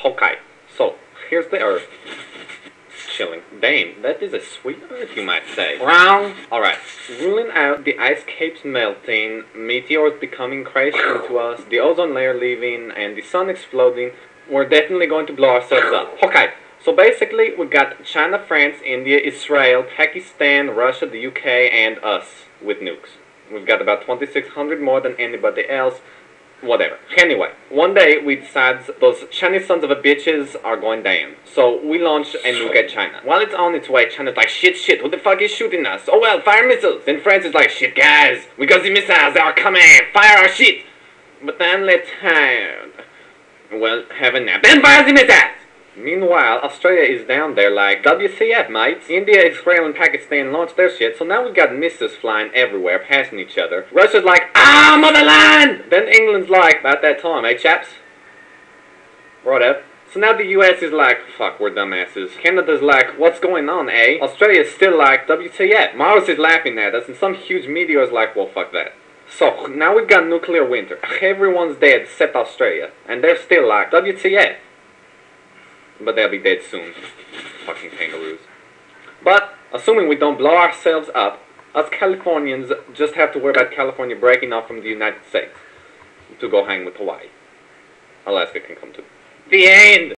Okay, so here's the Earth. Chilling. Damn, that is a sweet Earth, you might say. Wrong! Alright, ruling out the ice caps melting, meteors becoming crashed into us, the ozone layer leaving, and the sun exploding, we're definitely going to blow ourselves up. Okay, so basically we got China, France, India, Israel, Pakistan, Russia, the UK, and us with nukes. We've got about 2,600 more than anybody else. Whatever. Anyway, one day we decide those Chinese sons of a bitches are going down. So we launch a nuke at China. While it's on its way, China's like, shit, who the fuck is shooting us? Oh well, fire missiles. Then France is like, shit guys, we got the missiles, they are coming, fire our shit. But then let's well, have a nap. Then fire the missiles! Meanwhile, Australia is down there like, WCF, mates? India, Israel, and Pakistan launched their shit, so now we've got missiles flying everywhere, passing each other. Russia's like, ah, motherland! Then England's like, about that time, eh, chaps? Right up. So now the US is like, fuck, we're dumbasses. Canada's like, what's going on, eh? Australia's still like, WTF? Mars is laughing at us, and some huge meteor's like, well, fuck that. So, now we've got nuclear winter. Everyone's dead except Australia. And they're still like, WTF? But they'll be dead soon. Fucking kangaroos. But, assuming we don't blow ourselves up, us Californians just have to worry about California breaking off from the United States to go hang with Hawaii. Alaska can come too. The end!